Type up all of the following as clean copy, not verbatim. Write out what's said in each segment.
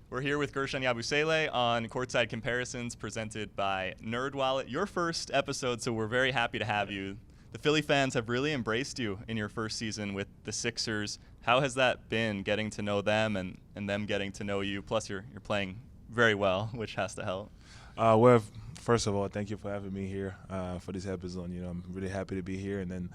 We're here with Guerschon Yabusele on Courtside Comparisons presented by NerdWallet. Your first episode, so we're very happy to have you. The Philly fans have really embraced you in your first season with the Sixers. How has that been, getting to know them and them getting to know you? Plus, you're playing very well, which has to help. Well, first of all, thank you for having me here for this episode. I'm really happy to be here, and then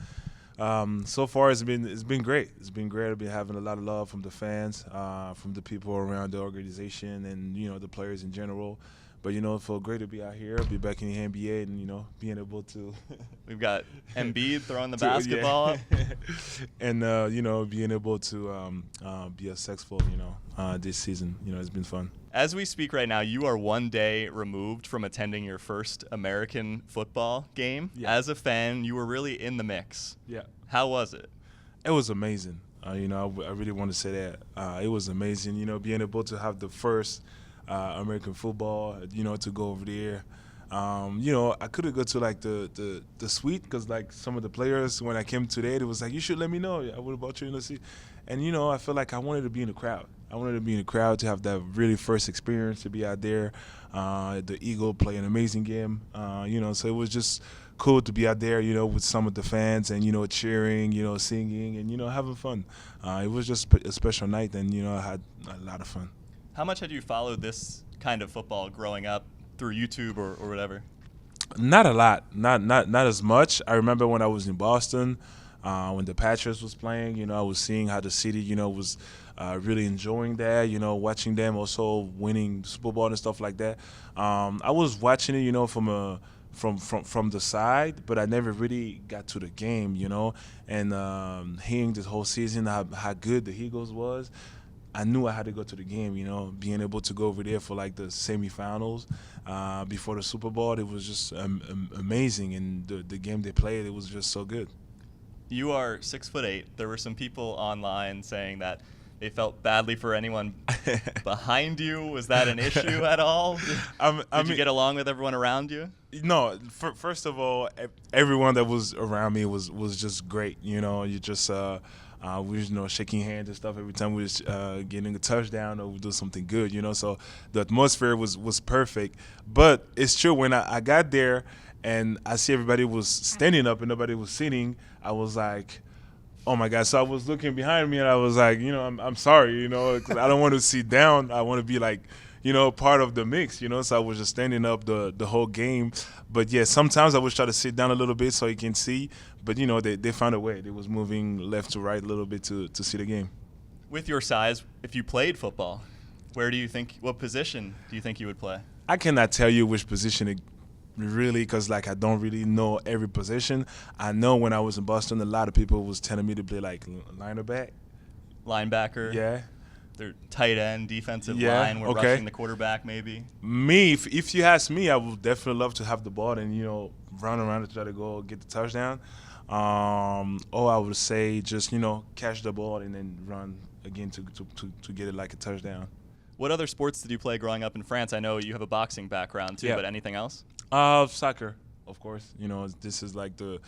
so far it's been great. It's been great. I've been having a lot of love from the fans, from the people around the organization, and the players in general. But it felt great to be out here, be back in the NBA, and being able to. We've got Embiid throwing the basketball up, and being able to be successful. This season. It's been fun. As we speak right now, you are one day removed from attending your first American football game. Yeah. As a fan, you were really in the mix. Yeah. How was it? It was amazing. I really want to say that. It was amazing, being able to have the first American football, to go over there. I could have go to like the suite because like some of the players when I came today, it was like, you should let me know. I would have brought you in the seat. And I feel like I wanted to be in the crowd. I wanted to be in the crowd to have that really first experience to be out there. The Eagle play an amazing game. So it was just cool to be out there, with some of the fans and cheering, singing and having fun. It was just a special night, and I had a lot of fun. How much had you followed this kind of football growing up through YouTube or whatever? Not a lot, not as much. I remember when I was in Boston, when the Patriots was playing. I was seeing how the city, was really enjoying that. Watching them also winning Super Bowl and stuff like that. I was watching it, from the side, but I never really got to the game, and hearing this whole season how good the Eagles was. I knew I had to go to the game, being able to go over there for like the semifinals before the Super Bowl. It was just amazing, and the game they played, it was just so good. You are 6'8". There were some people online saying that they felt badly for anyone behind you. Was that an issue at all? Did you get along with everyone around you? No. First of all, everyone that was around me was just great. You just we was shaking hands and stuff every time we was getting a touchdown or we do something good. So the atmosphere was perfect. But it's true, when I got there and I see everybody was standing up and nobody was sitting, I was like, oh my God. So I was looking behind me and I was like, I'm sorry, 'cause I don't want to sit down. I want to be like, part of the mix, So I was just standing up the whole game. But yeah, sometimes I was trying to sit down a little bit so you can see. But they found a way. They was moving left to right a little bit to see the game. With your size, if you played football, what position do you think you would play? I cannot tell you which position really, because I don't really know every position. I know when I was in Boston, a lot of people was telling me to play like Linebacker. Yeah. Their tight end, defensive Yeah, line. We're okay. rushing the quarterback maybe. Me, if you ask me, I would definitely love to have the ball and run around to try to go get the touchdown. Or I would say just catch the ball and then run again to get it like a touchdown. What other sports did you play growing up in France? I know you have a boxing background too, Yeah. but anything else? Soccer, of course. This is like the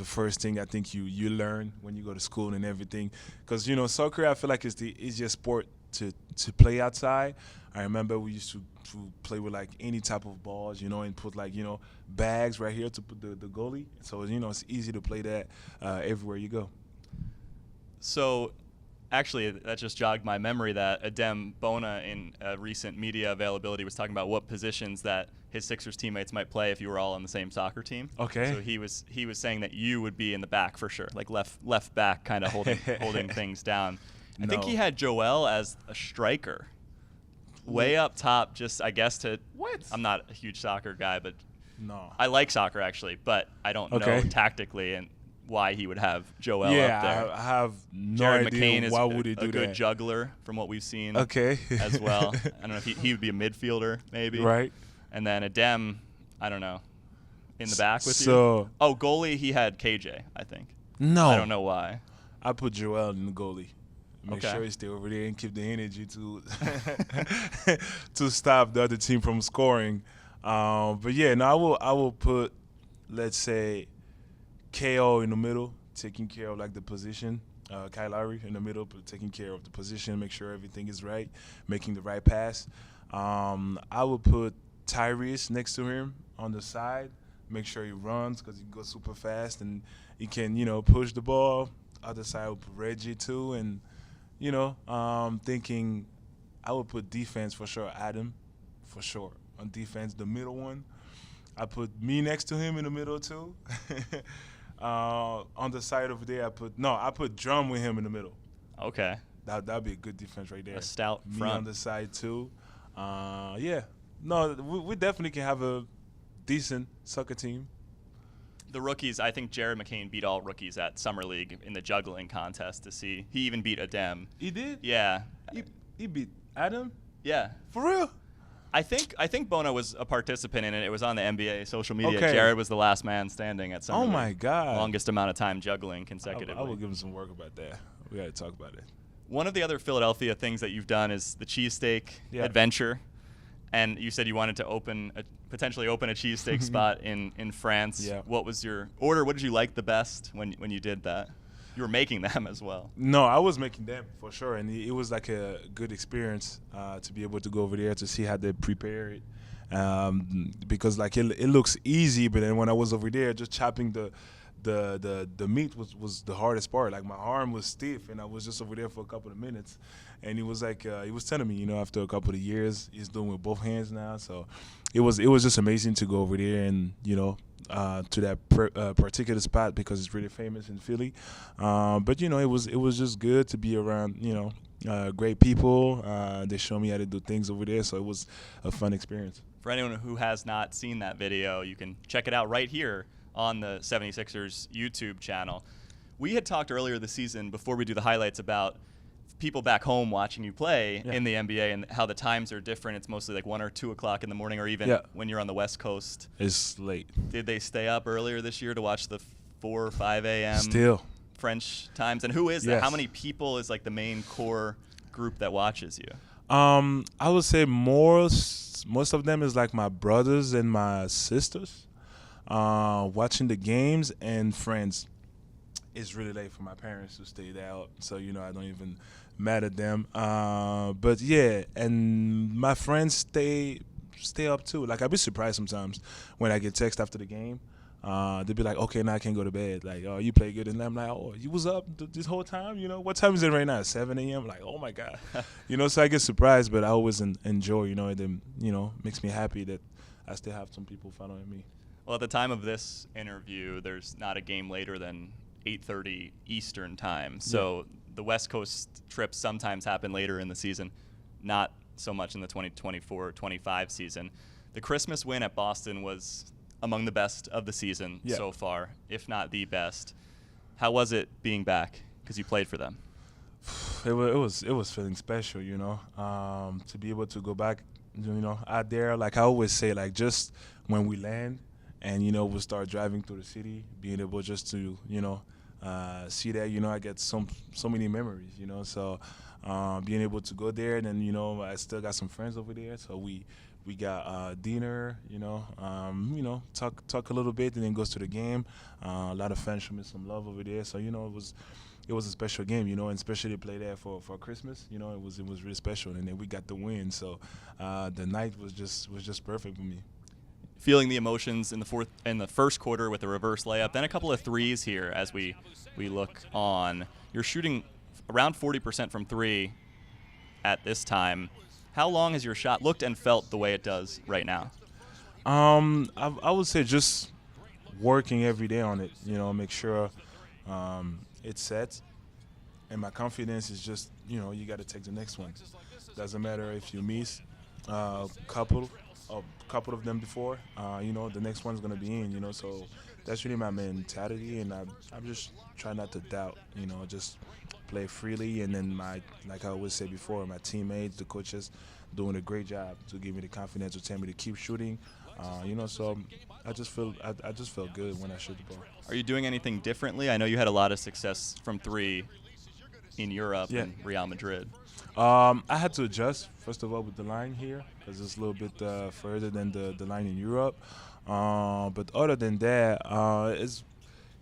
first thing I think you learn when you go to school and everything. Because, soccer, I feel like it's the easiest sport to play outside. I remember we used to play with like any type of balls, and put like, bags right here to put the goalie. So, it's easy to play that everywhere you go. So, actually, that just jogged my memory that Adem Bona in a recent media availability was talking about what positions that his Sixers teammates might play if you were all on the same soccer team. Okay. So he was saying that you would be in the back for sure, like left back, kind of holding things down. I think he had Joel as a striker, way up top. Just I guess to What? I'm not a huge soccer guy, but No. I like soccer actually, but I don't know tactically and why he would have Joel up there. Yeah, I have no Jared idea McCain is why would he do a good that. juggler from what we've seen Okay. as well. I don't know if he would be a midfielder maybe. Right. And then Adem, I don't know, in the back with you. So Oh, goalie, he had KJ, I think. no. I don't know why. I put Joel in the goalie. Make Okay. sure he stay over there and keep the energy to to stop the other team from scoring. But yeah, no, I will put, let's say, KO in the middle, taking care of like the position, Kyle Lowry in the middle, taking care of the position, make sure everything is right, making the right pass. I would put Tyrese next to him on the side, make sure he runs because he goes super fast and he can, push the ball. Other side would put Reggie too, and thinking I would put defense for sure, Adam, for sure on defense, the middle one. I put me next to him in the middle too. On the side over there, I put Drum with him in the middle. Okay. That'd be a good defense right there. A stout me front. on the side too. Yeah. No, we definitely can have a decent soccer team. The rookies, I think Jared McCain beat all rookies at Summer League in the juggling contest to see. He even beat Adem. He did? Yeah. He beat Adam? Yeah. For real? I think Bono was a participant in it. It was on the NBA social media. Okay. Jared was the last man standing at Summer Oh League. my God. Longest amount of time juggling consecutively. I will give him some work about that. We got to talk about it. One of the other Philadelphia things that you've done is the cheesesteak adventure. And you said you wanted to potentially open a cheesesteak spot in France. Yeah. What was your order? What did you like the best when you did that? You were making them as well. No, I was making them for sure, and it was like a good experience to be able to go over there to see how they prepare it. Because like it looks easy, but then when I was over there, just chopping the meat was the hardest part. Like my arm was stiff, and I was just over there for a couple of minutes, and he was like, he was telling me, after a couple of years, he's doing with both hands now. So it was just amazing to go over there and to that particular spot because it's really famous in Philly. But it was just good to be around great people. They showed me how to do things over there, so it was a fun experience. For anyone who has not seen that video, you can check it out right here on the 76ers YouTube channel. We had talked earlier this season before we do the highlights about people back home watching you play in the NBA and how the times are different. It's mostly like 1 or 2 o'clock in the morning, or even when you're on the West Coast. It's late. Did they stay up earlier this year to watch the 4 or 5 a.m. Still French times? And who is that? Yes. How many people is like the main core group that watches you? I would say most of them is like my brothers and my sisters watching the games, and friends. It's really late for my parents to stay out, so I don't even mad at them. But yeah, and my friends stay up too. Like I'd be surprised sometimes when I get text after the game. They'd be like, "Okay, now I can't go to bed." Like, "Oh, you play good," and I'm like, "Oh, you was up this whole time?" What time is it right now? 7 a.m. Like, oh my God, So I get surprised, but I always enjoy. It makes me happy that I still have some people following me. Well, at the time of this interview, there's not a game later than 8:30 Eastern time. So the West Coast trips sometimes happen later in the season, not so much in the 2024-25 season. The Christmas win at Boston was among the best of the season so far, if not the best. How was it being back? Because you played for them. It was feeling special, to be able to go back, out there. Like I always say, like just when we land and we start driving through the city, being able just to see that, I get so many memories, So being able to go there, and then I still got some friends over there, so we got dinner, talk a little bit, and then goes to the game. A lot of fans showed me some love over there, so it was a special game, and especially to play there for Christmas, it was really special, and then we got the win, so the night was just perfect for me. Feeling the emotions in the first quarter with a reverse layup, then a couple of threes here as we look on. You're shooting around 40% from three at this time. How long has your shot looked and felt the way it does right now? I would say just working every day on it, make sure it's set, and my confidence is just, you got to take the next one. Doesn't matter if you miss a couple of them before, the next one's gonna be in, so that's really my mentality, and I'm just trying not to doubt, just play freely, and then like I always say before, my teammates, the coaches, doing a great job to give me the confidence to tell me to keep shooting, so I just felt good when I shoot the ball. Are you doing anything differently? I know you had a lot of success from three in Europe and Real Madrid. I had to adjust, first of all, with the line here, because it's a little bit further than the line in Europe. But other than that,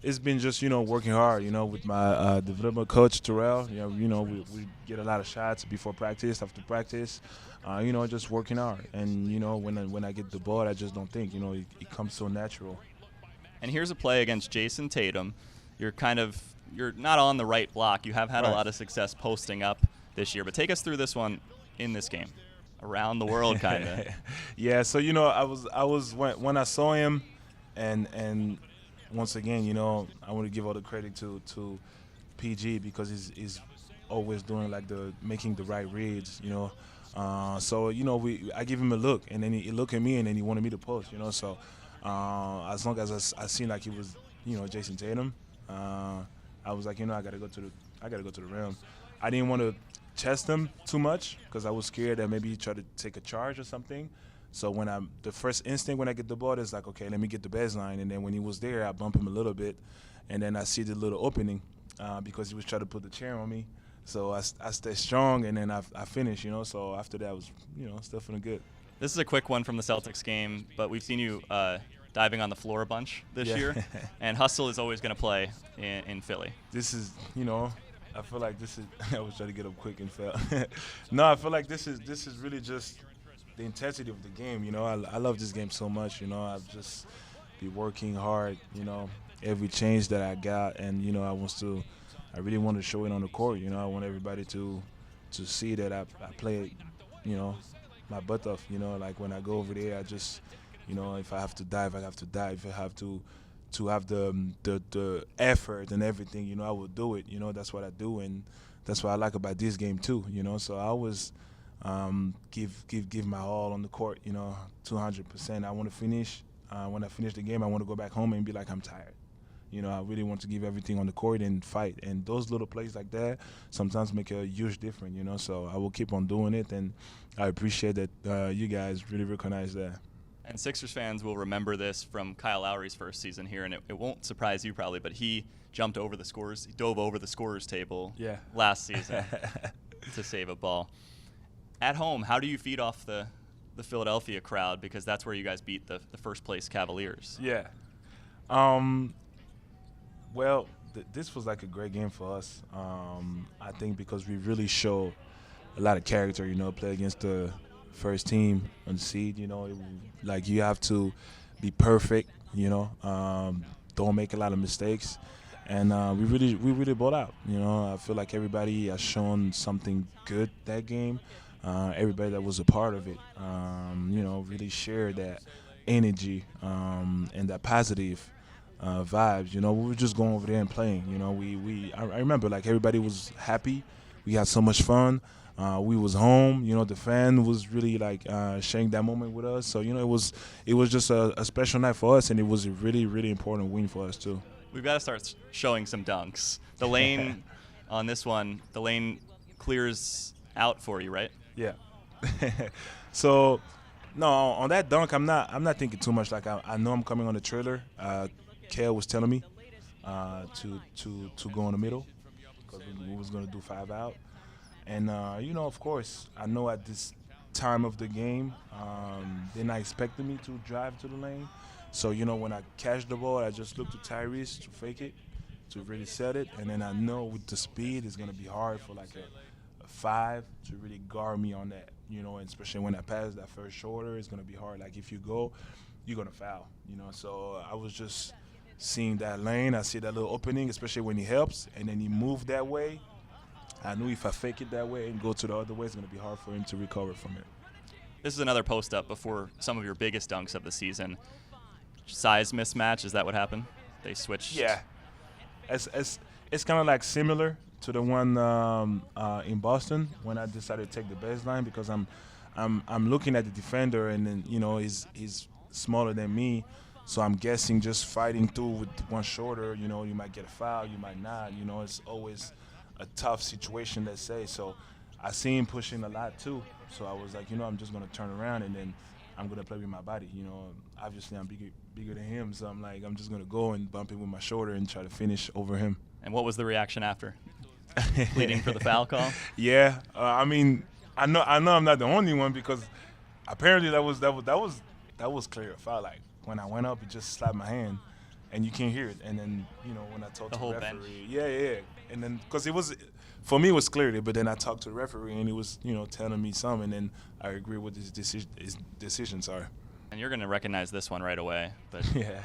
It's been just working hard, with my development coach Terrell. We get a lot of shots before practice, after practice. Just working hard, and when I get the ball, I just don't think. It comes so natural. And here's a play against Jason Tatum. You're not on the right block. You have had a lot of success posting up this year, but take us through this one in this game, around the world, kind of. Yeah. So I was when I saw him, and once again, I want to give all the credit to PG because he's always doing like making the right reads. So I give him a look, and then he looked at me, and then he wanted me to post. So as long as I seen like he was Jason Tatum, I was like I gotta go to the rim. I didn't want to chest him too much because I was scared that maybe he tried to take a charge or something. So the first instinct when I get the ball is like, okay, let me get the baseline. And then when he was there, I bump him a little bit. And then I see the little opening because he was trying to put the chair on me. So I stay strong, and then I finish, So after that, I was, still feeling good. This is a quick one from the Celtics game, but we've seen you diving on the floor a bunch this year. And hustle is always going to play in Philly. This is, I feel like this is – I was trying to get up quick and fell. No, I feel like this is really just – the intensity of the game, I love this game so much, I've just be working hard, every change that I got, and I really want to show it on the court, I want everybody to see that I play, my butt off, like when I go over there, I just, if I have to dive, I have to dive. If I have to have the effort and everything, I will do it, that's what I do, and that's what I like about this game too, so I always give my all on the court, 200%. I want to finish. When I finish the game, I want to go back home and be like, I'm tired. I really want to give everything on the court and fight. And those little plays like that sometimes make a huge difference, So I will keep on doing it, and I appreciate that you guys really recognize that. And Sixers fans will remember this from Kyle Lowry's first season here, and it won't surprise you probably, but he dove over the scorers table last season to save a ball. At home, how do you feed off the Philadelphia crowd? Because that's where you guys beat the first place Cavaliers. Yeah. Well, this was like a great game for us. I think because we really show a lot of character, play against the first team on the seed, like you have to be perfect, don't make a lot of mistakes. And we really bought out. I feel like everybody has shown something good that game. Everybody that was a part of it, really shared that energy and that positive vibes. We were just going over there and playing. I remember like everybody was happy. We had so much fun. We was home. The fan was really like sharing that moment with us. So it was just a special night for us, and it was a really really important win for us too. We've got to start showing some dunks. The lane on this one, the lane clears out for you, right? Yeah. So, no, on that dunk, I'm not thinking too much. Like I know I'm coming on the trailer. Kale was telling me to go in the middle because we was gonna do 5 out. And of course, I know at this time of the game, they're not expecting me to drive to the lane. So when I catch the ball, I just look to Tyrese to fake it, to really set it, and then I know with the speed, it's gonna be hard for like a 5 to really guard me on that, and especially when I pass that first shoulder, it's gonna be hard. Like if you go, you're gonna foul, So I was just seeing that lane. I see that little opening, especially when he helps, and then he moved that way. I knew if I fake it that way and go to the other way, it's gonna be hard for him to recover from it. This is another post up before some of your biggest dunks of the season. Size mismatch, is that what happened? They switched. Yeah, it's kind of like similar to the one in Boston when I decided to take the baseline because I'm looking at the defender and then he's smaller than me, so I'm guessing just fighting through with one shoulder, you might get a foul, you might not, it's always a tough situation, let's say. So I see him pushing a lot too, so I was like, I'm just gonna turn around and then I'm gonna play with my body. Obviously I'm bigger than him, so I'm just gonna go and bump it with my shoulder and try to finish over him. And what was the reaction after? Pleading for the foul call? Yeah, I know I'm not the only one because apparently that was clear a foul. Like when I went up, it just slapped my hand, and you can't hear it. And then when I talked The to whole the bench. referee, yeah, and then because it was for me it was clear, but then I talked to the referee and he was telling me some, and then I agree with his decisions are. And you're going to recognize this one right away, but Yeah.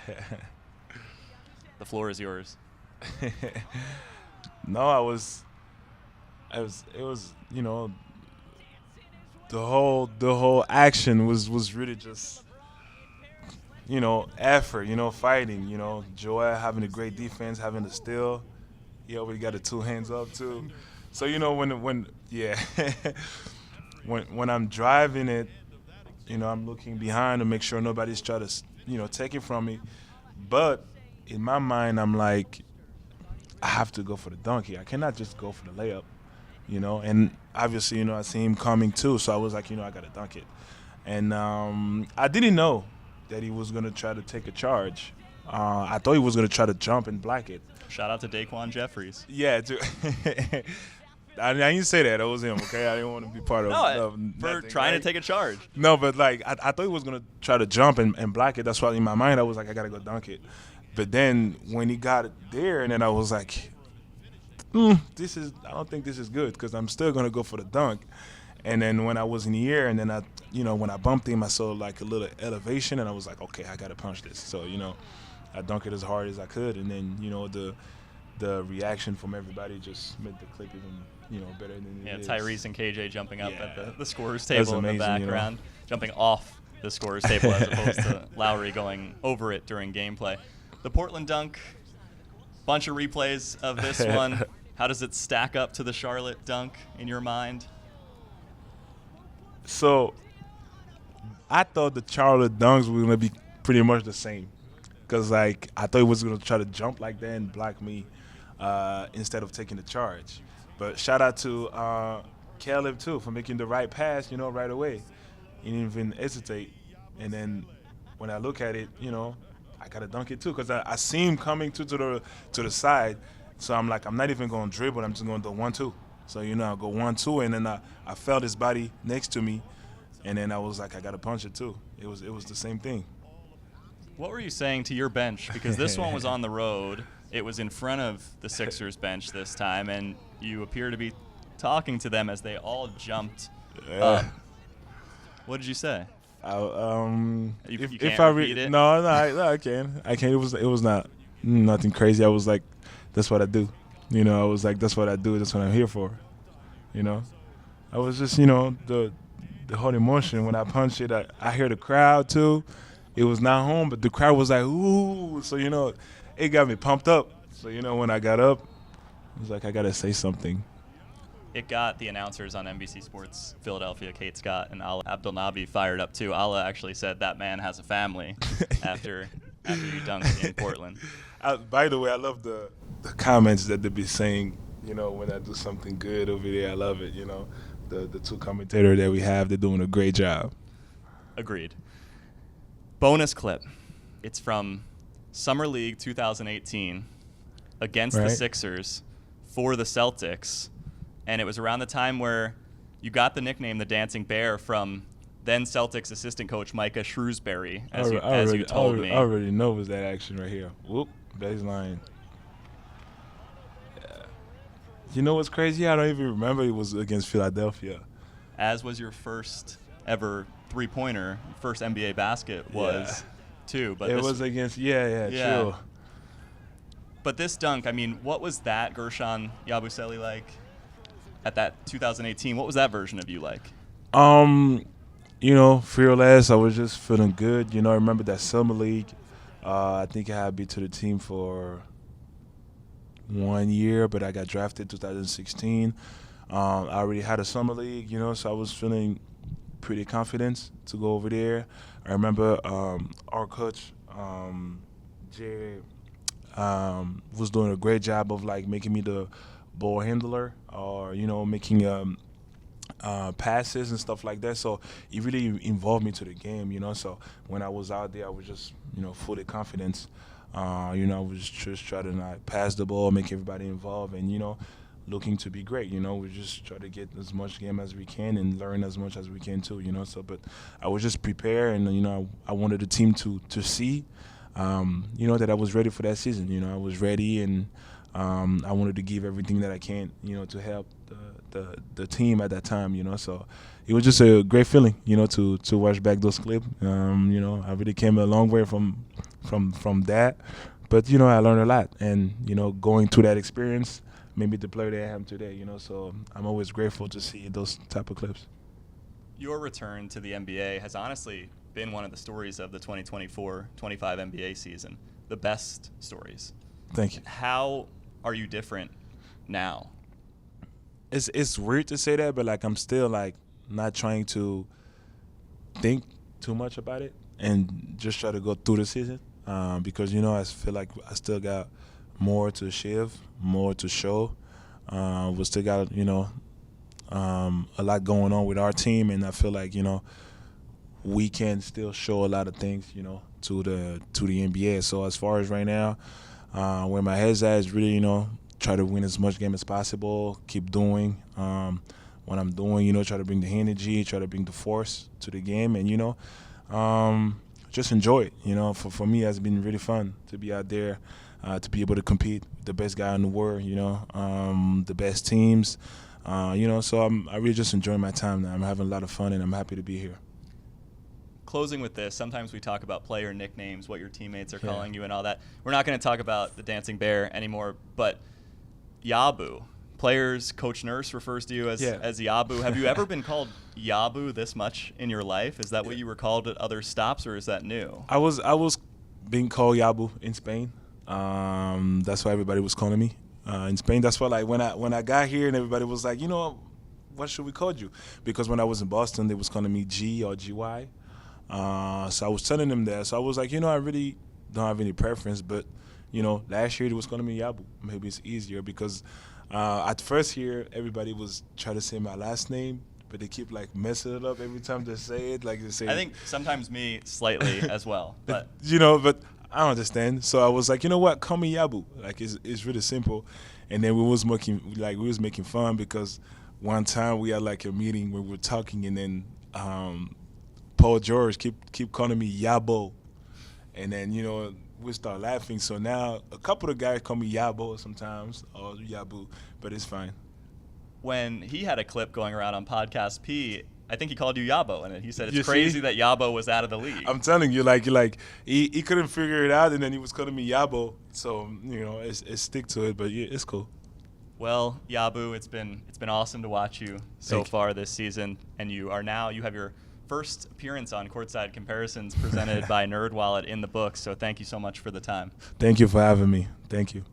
the floor is yours. No, it was the whole action was really just effort, fighting, Joel having a great defense, having the steal. He already got the two hands up too. So when yeah, when I'm driving it, I'm looking behind to make sure nobody's trying to take it from me. But in my mind, I'm like, I have to go for the dunk here. I cannot just go for the layup, And obviously, I see him coming too, so I was like, I gotta dunk it. And I didn't know that he was gonna try to take a charge. I thought he was gonna try to jump and block it. Shout out to Daquan Jeffries. Yeah, dude. I didn't say that. It was him, okay? I didn't want to be part of For nothing, trying right? to take a charge. No, but like I thought he was gonna try to jump and block it. That's why in my mind I was like, I gotta go dunk it. But then when he got it there, and then I was like, I don't think this is good because I'm still gonna go for the dunk. And then when I was in the air, and then when I bumped him, I saw like a little elevation, and I was like, okay, I gotta punch this. So I dunked it as hard as I could, and then the reaction from everybody just made the clip even better than it is. Tyrese and KJ jumping up at the scorer's That's table in the amazing, background, jumping off the scorer's table as opposed to Lowry going over it during gameplay. The Portland dunk, bunch of replays of this one. How does it stack up to the Charlotte dunk in your mind? So I thought the Charlotte dunks were going to be pretty much the same because, like, I thought he was going to try to jump like that and block me instead of taking the charge. But shout out to Caleb, too, for making the right pass, right away. He didn't even hesitate. And then when I look at it, I got to dunk it, too, because I see him coming to the side. So I'm like, I'm not even going to dribble. I'm just going to do 1-2. So, I go 1-2, and then I felt his body next to me. And then I was like, I got to punch it, too. It was the same thing. What were you saying to your bench? Because this one was on the road. It was in front of the Sixers bench this time, and you appear to be talking to them as they all jumped up. What did you say? If I read it? No, I can. I can. It was not nothing crazy. I was like, that's what I do. I was like, that's what I do. That's what I'm here for. I was just, the whole emotion when I punched it. I hear the crowd too. It was not home, but the crowd was like, ooh. So it got me pumped up. So when I got up, I was like, I gotta say something. It got the announcers on NBC Sports Philadelphia, Kate Scott and Ala Abdelnaby, fired up too. Ala actually said that man has a family after you dunked in Portland. By the way, I love the comments that they be saying, when I do something good over there. I love it, The two commentators that we have, they're doing a great job. Agreed. Bonus clip. It's from Summer League 2018 against the Sixers for the Celtics. And it was around the time where you got the nickname the Dancing Bear from then Celtics assistant coach Micah Shrewsbury, as you told me. I already know it was that action right here. Whoop, baseline. Yeah. You know what's crazy? I don't even remember it was against Philadelphia. As was your first ever three-pointer, first NBA basket was too. But it was against, true. But this dunk, I mean, what was that Guerschon Yabusele like at that 2018? What was that version of you like? Fearless. I was just feeling good. I remember that summer league. I think I had been to the team for 1 year, but I got drafted 2016. I already had a summer league, so I was feeling pretty confident to go over there. I remember our coach, Jay, was doing a great job of like making me the ball handler or making passes and stuff like that. So it really involved me to the game, So when I was out there, I was just fully confident. I was just trying to not pass the ball, make everybody involved, and looking to be great. We just try to get as much game as we can and learn as much as we can too. So, but I was just prepared, and I wanted the team to see that I was ready for that season. I was ready, and I wanted to give everything that I can, to help the team at that time. So it was just a great feeling, to watch back those clips. I really came a long way from that, but I learned a lot, and going through that experience made me the player that I am today. So I'm always grateful to see those type of clips. Your return to the NBA has honestly been one of the stories of the 2024-25 NBA season, the best stories. Thank you. How are you different now? It's weird to say that, but like I'm still like not trying to think too much about it and just try to go through the season because I feel like I still got more to achieve, more to show. We still got a lot going on with our team, and I feel like we can still show a lot of things to the NBA. So as far as right now, where my head's at is really try to win as much game as possible, keep doing what I'm doing, try to bring the energy, try to bring the force to the game, and just enjoy it. For me, it's been really fun to be out there, to be able to compete with the best guy in the world, the best teams, so I really just enjoying my time now. I'm having a lot of fun, and I'm happy to be here. Closing with this, sometimes we talk about player nicknames, what your teammates are calling you and all that. We're not going to talk about the Dancing Bear anymore, but Yabu, players, Coach Nurse refers to you as Yabu. Have you ever been called Yabu this much in your life? Is that what you were called at other stops, or is that new? I was being called Yabu in Spain. That's why everybody was calling me in Spain. That's why like when I got here and everybody was like, what should we call you? Because when I was in Boston, they was calling me G or GY. So I was telling them that. So I was like, I really don't have any preference, but last year it was calling me Yabu. Maybe it's easier because at first here everybody was trying to say my last name, but they keep like messing it up every time they say it. Like they say, I think sometimes me slightly as well, but but I don't understand. So I was like, what? Call me Yabu. Like it's really simple. And then we was making fun because one time we had like a meeting where we were talking, and then Paul George keep calling me Yabo, and then we start laughing. So now a couple of guys call me Yabo sometimes or Yabu, but it's fine. When he had a clip going around on Podcast P, I think he called you Yabo, and he said it's You crazy see? that Yabo was out of the league. I'm telling you, he couldn't figure it out, and then he was calling me Yabo. So it's stick to it, but yeah, it's cool. Well, Yabu, it's been awesome to watch you so far this season, and you have your first appearance on Courtside Comparisons presented by NerdWallet in the books. So thank you so much for the time. Thank you for having me. Thank you.